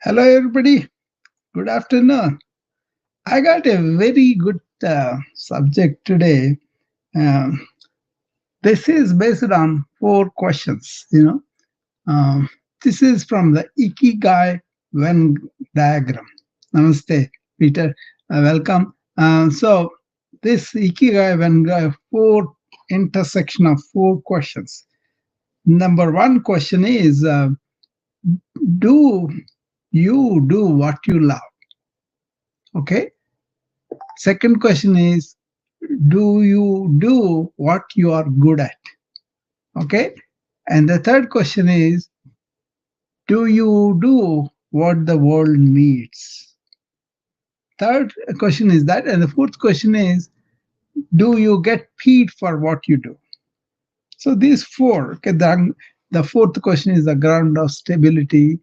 Hello, everybody. Good afternoon. I got a very good subject today. Um, this is based on four questions. This is from the Ikigai Venn diagram. Namaste, Peter. Welcome. So, this Ikigai Venn four intersection of four questions. Number one question is, do you do what you love? Okay. Second question is, do you do what you are good at? Okay. And the third question is, do you do what the world needs? Third question is that. And the fourth question is, do you get paid for what you do? So these four, okay, the fourth question is the ground of stability,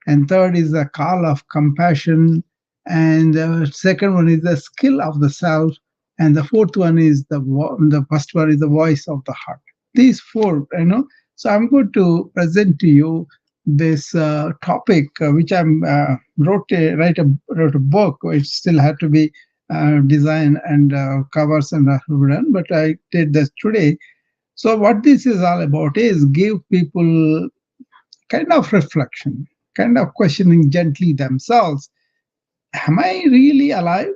and third is the call of compassion, and the second one is the skill of the self, and the fourth one is the first one is the voice of the heart. These four. So I'm going to present to you this topic, which I'm wrote a book. It still had to be designed and covers and done, but I did this today. So what this is all about is give people kind of reflection, kind of questioning gently themselves. Am I really alive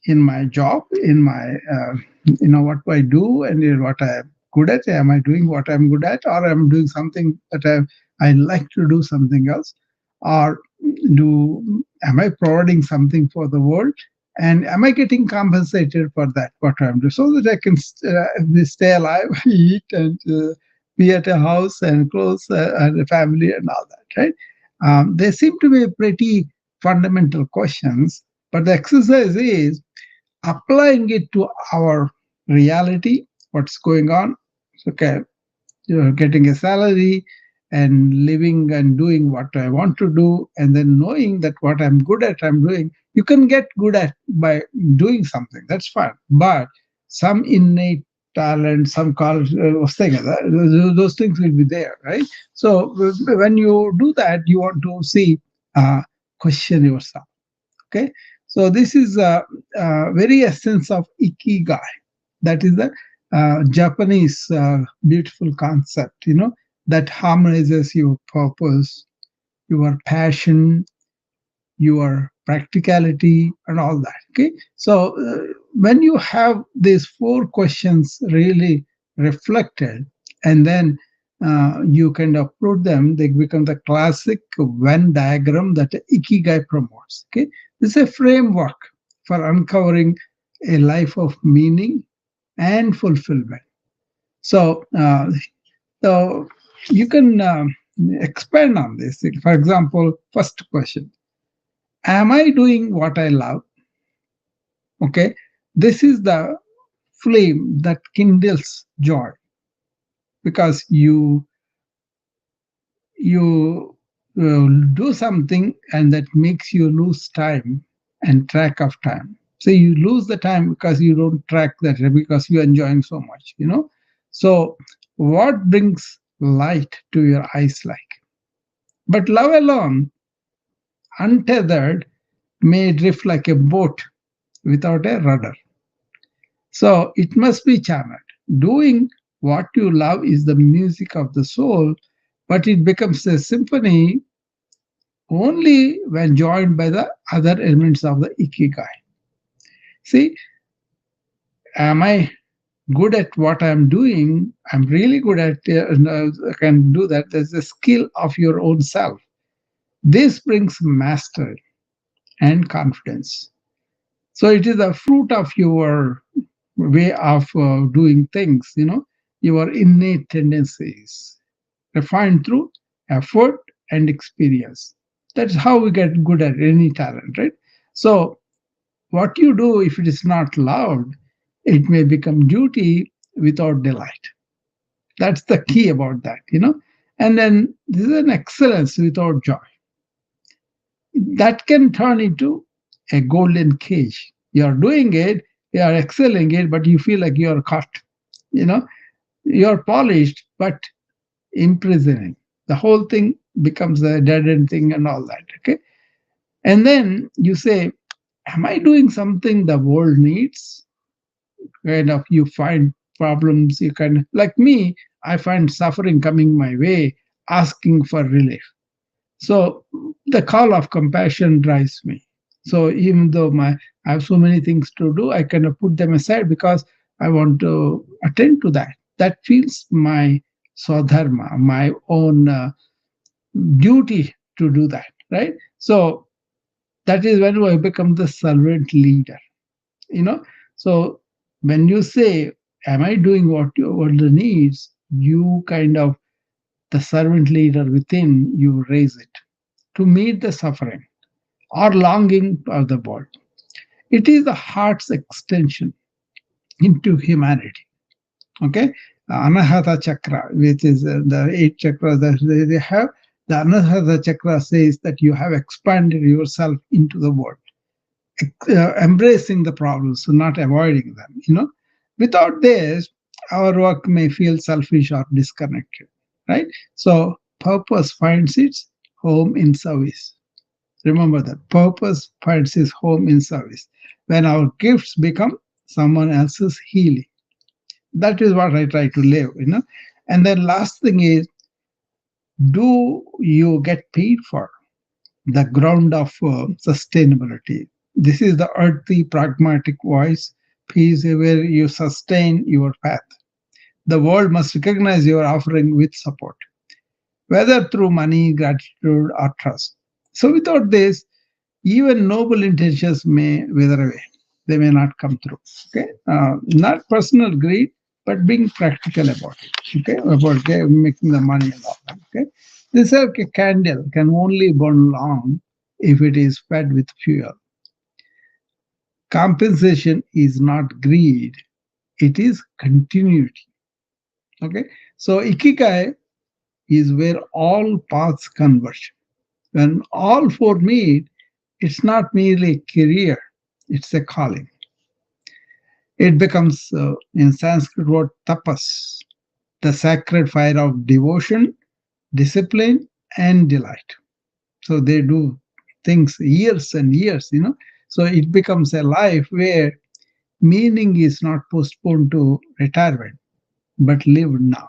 in my job, in my, what I do and in what I'm good at? Am I doing what I'm good at, or am I doing something that I like to do something else? Or am I providing something for the world? And am I getting compensated for that, what I'm doing, so that I can stay alive, eat, and be at a house and clothes and a family and all that, right? They seem to be pretty fundamental questions, but the exercise is applying it to our reality, what's going on. Okay, you're getting a salary and living and doing what I want to do, and then knowing that what I'm good at, I'm doing. You can get good at by doing something. That's fine, but some innate talent, some college those things will be there, right? So when you do that, you want to see, question yourself. Okay, so this is a very essence of ikigai. That is the Japanese beautiful concept, that harmonizes your purpose, your passion, your practicality, and all that. Okay, so when you have these four questions really reflected, and then you kind of put them, they become the classic Venn diagram that Ikigai promotes. Okay, this is a framework for uncovering a life of meaning and fulfillment. So, so you can expand on this. For example, first question: am I doing what I love? Okay, this is the flame that kindles joy, because you do something and that makes you lose time and track of time. So you lose the time because you don't track that, because you're enjoying so much. So what brings light to your eyes like? But love alone, untethered, may drift like a boat without a rudder. So it must be channeled. Doing what you love is the music of the soul, but it becomes a symphony only when joined by the other elements of the ikigai. See, am I good at what I'm doing? I'm really good at I can do that. There's a skill of your own self. This brings mastery and confidence. So it is the fruit of your way of doing things, your innate tendencies, refined through effort and experience. That's how we get good at any talent, right? So what you do, if it is not loved, it may become duty without delight. That's the key about that. And then this is an excellence without joy. That can turn into a golden cage. You're doing it, you are excelling it, but you feel like you're caught. You know, you're polished, but imprisoning. The whole thing becomes a dead end thing and all that. Okay. And then you say, am I doing something the world needs? Kind of you find problems, you can, like me, I find suffering coming my way, asking for relief. So the call of compassion drives me. So even though I have so many things to do, I kind of put them aside because I want to attend to that. That feels my swadharma, my own duty to do that, right? So that is when I become the servant leader, you know. So when you say, "Am I doing what the needs?" You kind of the servant leader within you raise it to meet the suffering or longing of the world. It is the heart's extension into humanity. Okay, Anahata Chakra, which is the eight chakras that they have. The Anahata Chakra says that you have expanded yourself into the world, embracing the problems, so not avoiding them. Without this, our work may feel selfish or disconnected, right? So, purpose finds its home in service. Remember that purpose finds its home in service. When our gifts become someone else's healing, that is what I try to live. And then last thing is, do you get paid for the ground of sustainability? This is the earthy, pragmatic voice piece where you sustain your path. The world must recognize your offering with support, whether through money, gratitude, or trust. So, without this, even noble intentions may wither away. They may not come through. Okay, not personal greed, but being practical about it. Okay, about making the money and all that. Okay, this candle can only burn long if it is fed with fuel. Compensation is not greed; it is continuity. Okay, so ikigai is where all paths converge. When all four meet, it's not merely a career; it's a calling. It becomes, in Sanskrit word, tapas, the sacred fire of devotion, discipline, and delight. So they do things years and years. So it becomes a life where meaning is not postponed to retirement, but lived now.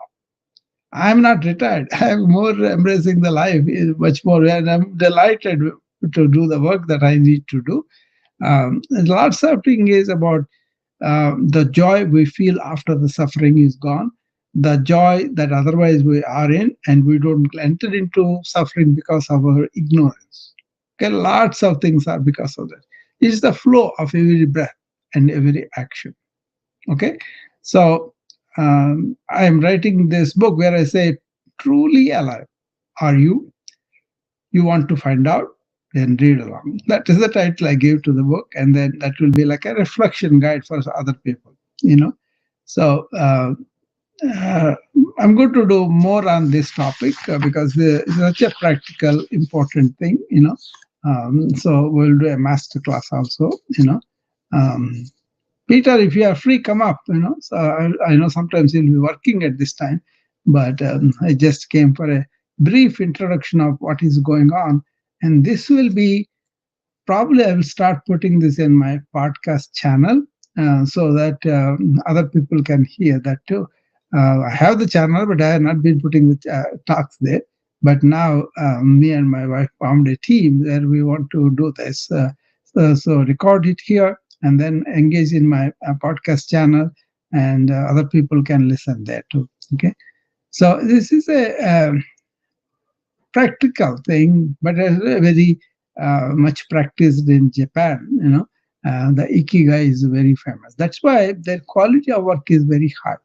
I'm not retired. I'm more embracing the life, much more, and I'm delighted to do the work that I need to do. Lots of thing is about the joy we feel after the suffering is gone, the joy that otherwise we are in, and we don't enter into suffering because of our ignorance. Okay, lots of things are because of that. It's the flow of every breath and every action. Okay, so I am writing this book where I say, truly alive. Are you? You want to find out? Then read along. That is the title I gave to the book, and then that will be like a reflection guide for other people. You know, so uh, I'm going to do more on this topic because it's such a practical, important thing. So we'll do a master class also. Um, Peter, if you are free, come up. So I know sometimes you'll be working at this time, but I just came for a brief introduction of what is going on, and this will be probably I will start putting this in my podcast channel so that other people can hear that too. I have the channel, but I have not been putting the talks there. But now me and my wife formed a team where we want to do this. So record it here and then engage in my podcast channel, and other people can listen there too. Okay. So this is a practical thing, but very much practiced in Japan. The ikigai is very famous. That's why their quality of work is very high.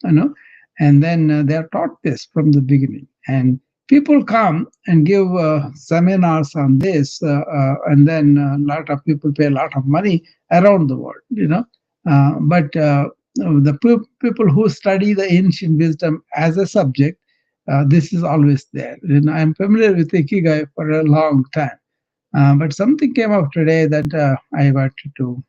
You know, and then they are taught this from the beginning. And people come and give seminars on this, and then a lot of people pay a lot of money around the world. But the people who study the ancient wisdom as a subject, this is always there. I'm familiar with ikigai for a long time, but something came up today that I wanted to,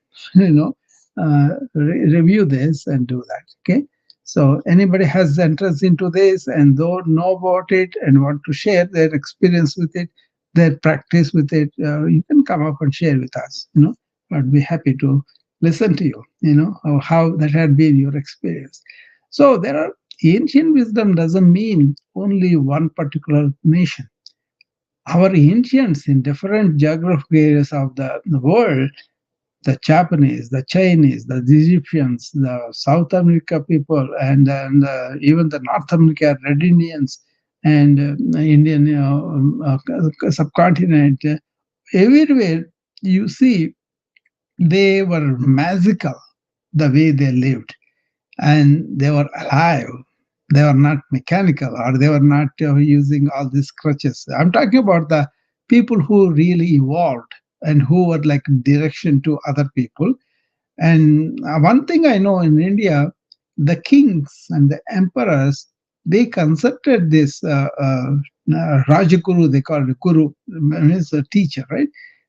review this and do that. Okay, So anybody has interest into this and don't know about it and want to share their experience with it, their practice with it, you can come up and share with us. I'd be happy to listen to you. How that had been your experience. So there are ancient wisdom doesn't mean only one particular nation. Our ancients in different geographic areas of the world, the Japanese, the Chinese, the Egyptians, the South America people, and even the North America Red Indians and Indian subcontinent. Everywhere you see, they were magical the way they lived, and they were alive. They were not mechanical, or they were not using all these crutches. I'm talking about the people who really evolved and who were like direction to other people. And one thing I know in India, the kings and the emperors, they consulted this Rajaguru, they called it Guru, means a teacher, right?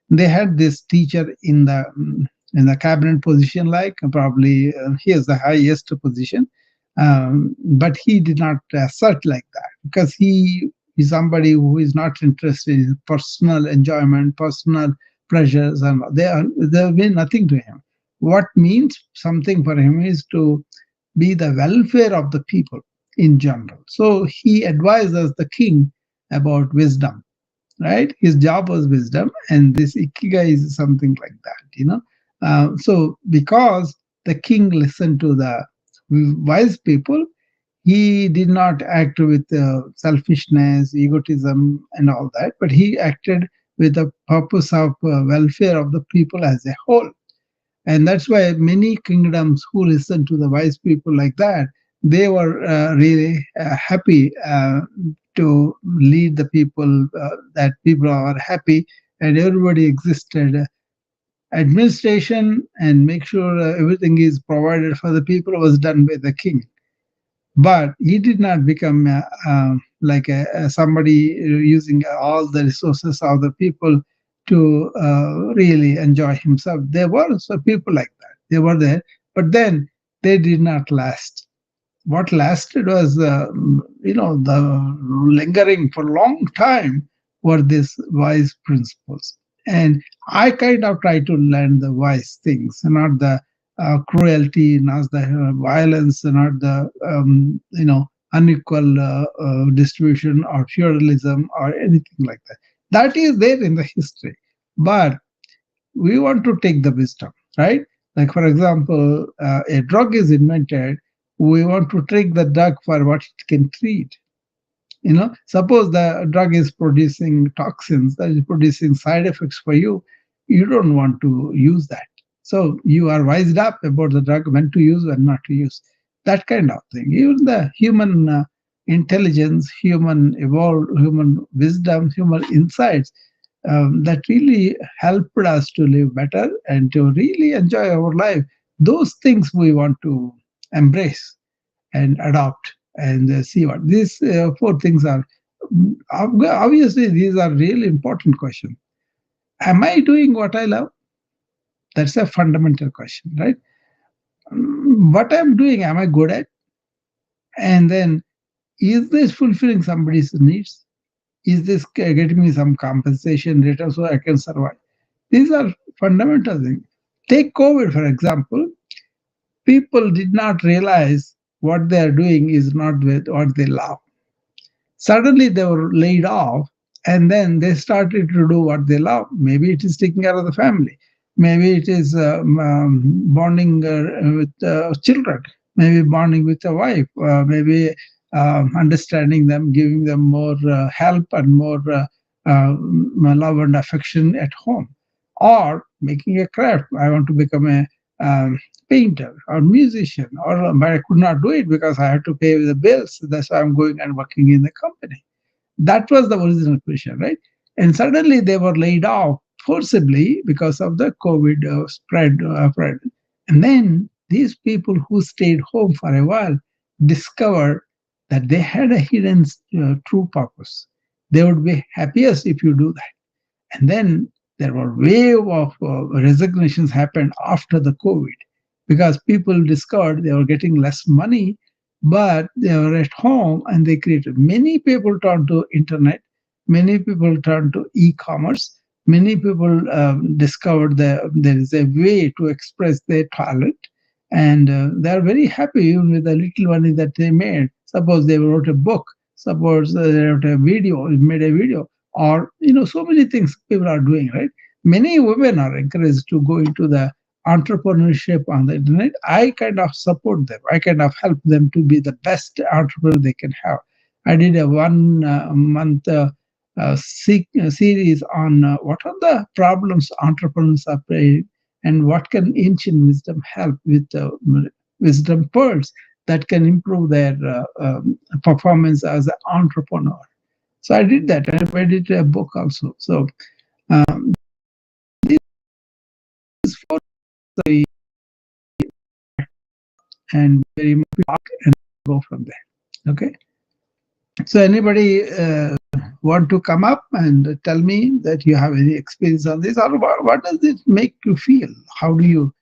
They had this teacher in the cabinet position, like probably he is the highest position, but he did not assert like that because he is somebody who is not interested in personal enjoyment, personal pleasures, and they mean nothing to him. What means something for him is to be the welfare of the people in general. So he advises the king about wisdom, right? His job was wisdom, and this ikigai is something like that. So because the king listened to the wise people, he did not act with selfishness, egotism, and all that, but he acted with the purpose of welfare of the people as a whole. And that's why many kingdoms who listened to the wise people like that, they were really happy to lead the people, that people are happy and everybody existed. Administration and make sure everything is provided for the people was done by the king. But he did not become like somebody using all the resources of the people to really enjoy himself. There were some people like that. They were there, but then they did not last. What lasted was, the lingering for a long time were these wise principles. And I kind of try to learn the wise things, not the cruelty, not the violence, not the unequal distribution or feudalism or anything like that. That is there in the history, but we want to take the wisdom, right? Like for example, a drug is invented. We want to take the drug for what it can treat. Suppose the drug is producing toxins, that is producing side effects for you. You don't want to use that. So you are wised up about the drug, when to use, when not to use. That kind of thing. Even the human intelligence, human evolved, human wisdom, human insights, that really helped us to live better and to really enjoy our life. Those things we want to embrace and adopt and see what these four things are. Obviously, these are really important questions. Am I doing what I love? That's a fundamental question, right? What I'm doing, am I good at? And then, is this fulfilling somebody's needs? Is this getting me some compensation return so I can survive? These are fundamental things. Take COVID, for example. People did not realize what they are doing is not with what they love. Suddenly they were laid off, and then they started to do what they love. Maybe it is taking care of the family. Maybe it is bonding with children. Maybe bonding with a wife. Maybe understanding them, giving them more help and more love and affection at home. Or making a craft. I want to become a painter or musician, or but I could not do it because I had to pay the bills. That's why I'm going and working in the company. That was the original question, right? And suddenly they were laid off forcibly because of the COVID spread. And then these people who stayed home for a while discovered that they had a hidden true purpose. They would be happiest if you do that. And then there were wave of resignations happened after the COVID because people discovered they were getting less money but they were at home and they created. Many people turned to internet, many people turned to e-commerce, many people discovered that there is a way to express their talent, and they are very happy even with the little money that they made. Suppose they wrote a book, suppose they wrote a video, made a video, or so many things people are doing, right? Many women are encouraged to go into the entrepreneurship on the internet. I kind of support them. I kind of help them to be the best entrepreneur they can have. I did a 1 month series on what are the problems entrepreneurs are facing and what can ancient wisdom help with wisdom pearls that can improve their performance as an entrepreneur. So I did that. I made it a book also. So this for the and very much and go from there. Okay. So anybody want to come up and tell me that you have any experience on this, or what does it make you feel? How do you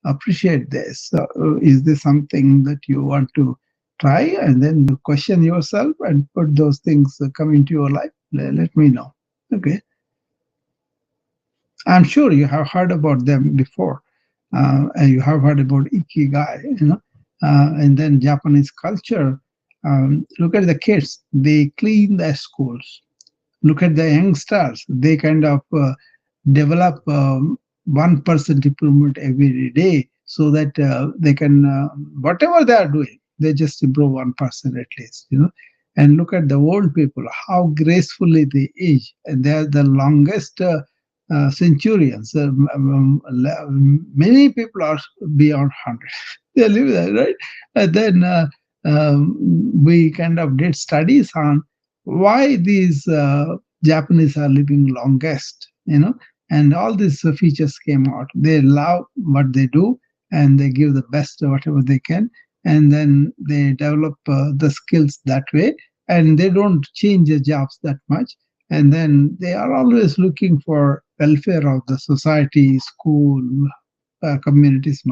appreciate this? Is this something that you want to try and then you question yourself and put those things come into your life? Let me know. Okay. I'm sure you have heard about them before. And you have heard about ikigai, and then Japanese culture. Look at the kids; they clean their schools. Look at the youngsters; they kind of develop 1% improvement every day, so that they can whatever they are doing, they just improve 1% at least. And look at the old people, how gracefully they age, and they are the longest. Centurions. Many people are beyond 100. They live there, right? And then we kind of did studies on why these Japanese are living longest, and all these features came out. They love what they do and they give the best whatever they can, and then they develop the skills that way, and they don't change their jobs that much, and then they are always looking for welfare of the society, school, communities.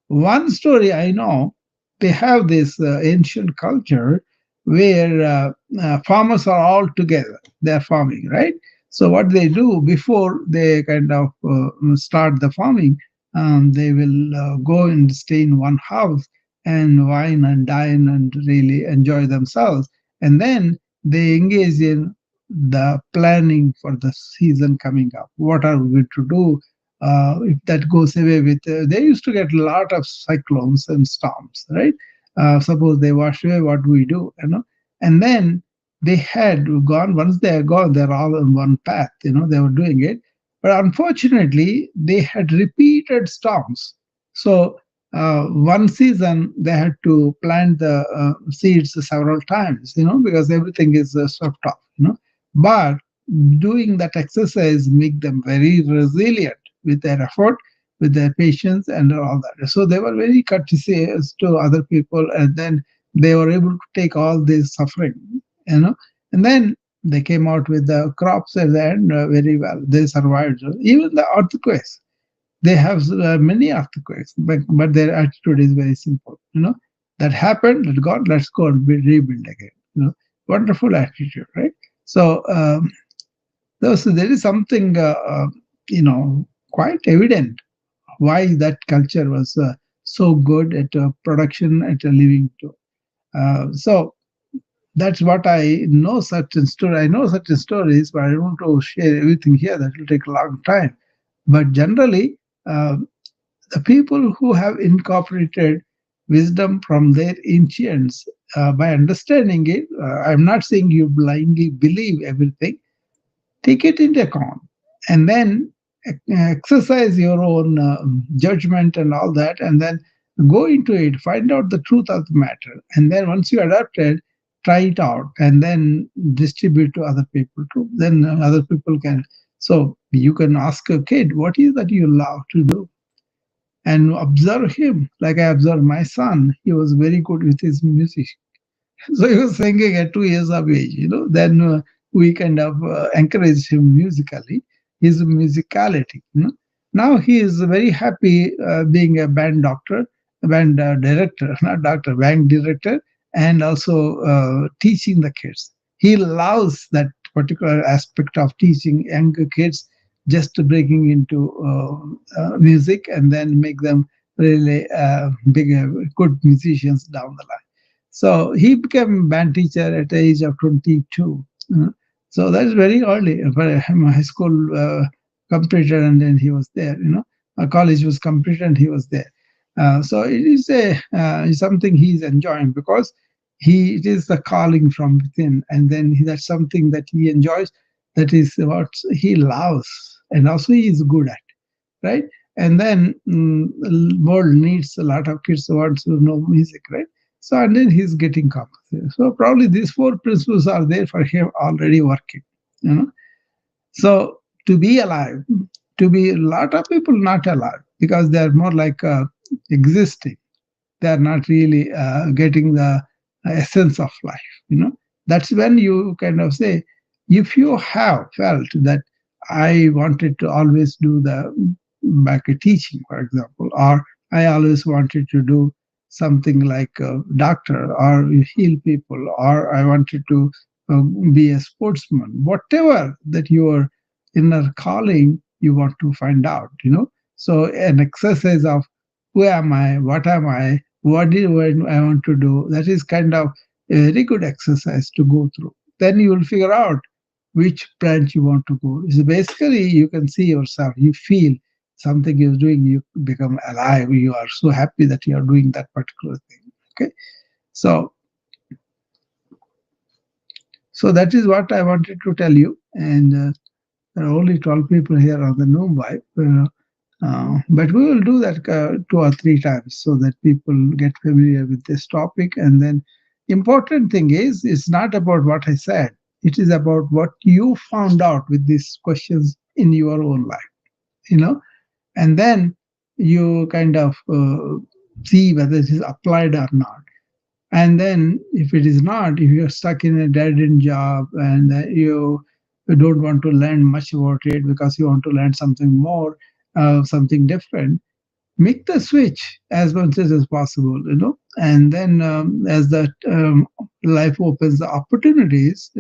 One story I know, they have this ancient culture where farmers are all together. They are farming, right? So what they do before they kind of start the farming, they will go and stay in one house and wine and dine and really enjoy themselves. And then they engage in the planning for the season coming up. What are we going to do? If that goes away with, they used to get a lot of cyclones and storms, right? Suppose they wash away, what do we do? And then they had gone, once they are gone, they're all on one path, they were doing it. But unfortunately, they had repeated storms. So one season they had to plant the seeds several times, because everything is swept off. But doing that exercise make them very resilient with their effort, with their patience, and all that. So they were very courteous to other people, and then they were able to take all this suffering, and then they came out with the crops at the end very well. They survived. Even the earthquakes, they have many earthquakes, but their attitude is very simple. That happened, let God, let's go and rebuild again. Wonderful attitude, right? So there is something quite evident why that culture was so good at production, at living too. So that's what I know. Certain story, I know certain stories, but I don't want to share everything here. That will take a long time. But generally, uh, the people who have incorporated wisdom from their ancients by understanding it, I'm not saying you blindly believe everything, take it into account, and then exercise your own judgment and all that, and then go into it, find out the truth of the matter, and then once you adapt it, try it out, and then distribute to other people too. Then other people can. So you can ask a kid, what is that you love to do, and observe him. Like I observed my son, he was very good with his music. So he was singing at 2 years of age. Then we kind of encouraged him musically, his musicality. Now he is very happy being a band director, not doctor, band director, and also teaching the kids. He loves that particular aspect of teaching younger kids, just breaking into music and then make them really big, good musicians down the line. So he became band teacher at the age of 22. So that's very early. For him, high school completed, and then he was there. College was completed, and he was there. So it is a something he is enjoying, because it is the calling from within, and then that's something that he enjoys. That is what he loves, and also he is good at, right? And then world needs a lot of kids who want to know music, right? So and then he's getting compensated. So probably these four principles are there for him already working. You know, so to be alive, to be a lot of people not alive because they are more like existing. They are not really getting the essence of life. That's when you kind of say, if you have felt that I wanted to always do the back teaching, for example, or I always wanted to do something like a doctor or heal people, or I wanted to uh, be a sportsman, whatever that your inner calling you want to find out. So an exercise of who am I, what am I, what do I want to do, that is kind of a very good exercise to go through. Then you will figure out which branch you want to go. So basically, you can see yourself, you feel something you're doing, you become alive, you are so happy that you are doing that particular thing. Okay. So, so that is what I wanted to tell you. And there are only 12 people here on the Noom Vibe. But we will do that 2 or 3 times so that people get familiar with this topic. And then, important thing is, it's not about what I said. It is about what you found out with these questions in your own life. You know, and then you kind of see whether it is applied or not. And then, if it is not, if you're stuck in a dead end job and you don't want to learn much about it because you want to learn something more, something different, make the switch as much as possible, and then as that life opens the opportunities,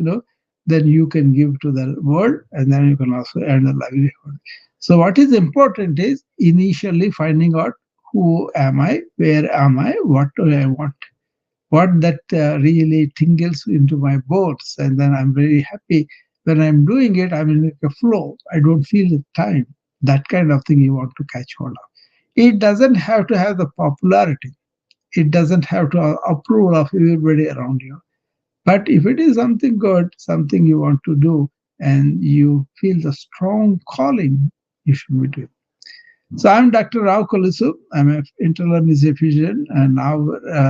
then you can give to the world, and then you can also earn a livelihood. So what is important is initially finding out who am I, where am I, what do I want, what that really tingles into my bones, and then I'm very happy when I'm doing it. I'm in like a flow, I don't feel the time. That kind of thing you want to catch hold of. It doesn't have to have the popularity, it doesn't have to have approval of everybody around you, but if it is something good, something you want to do, and you feel the strong calling, you should be doing. So I'm Dr. Rao Kolisu. I'm an internal anesthesia physician and now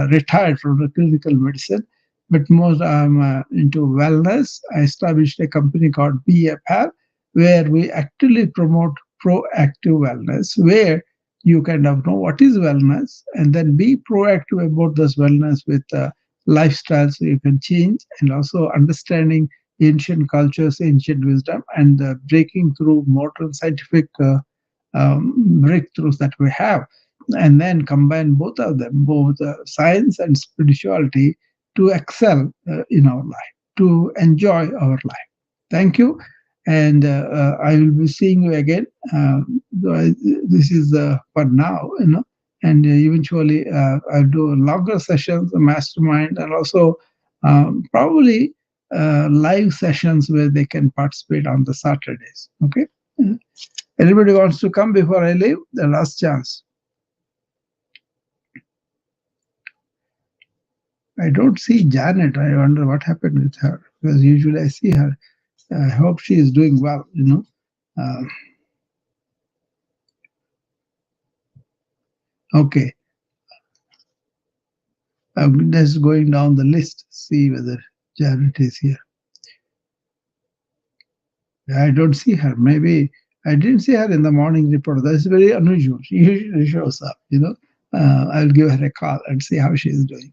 retired from the clinical medicine. But most I'm into wellness. I established a company called BFL, where we actively promote proactive wellness, where you kind of know what is wellness and then be proactive about this wellness with lifestyles so you can change, and also understanding ancient cultures, ancient wisdom, and breaking through modern scientific breakthroughs that we have, and then combine both of them, both science and spirituality, to excel in our life, to enjoy our life. Thank you. And I will be seeing you again. This is for now, and eventually I'll do longer sessions, a mastermind, and also probably live sessions where they can participate on the Saturdays. Okay. Anybody wants to come before I leave? The last chance. I don't see Janet. I wonder what happened with her, because usually I see her. I hope she is doing well, Uh, okay. I'm just going down the list, see whether Janet is here. I don't see her. Maybe I didn't see her in the morning report. That's very unusual. She usually shows up, I'll give her a call and see how she is doing,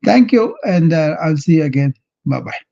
Thank you, and I'll see you again. Bye bye.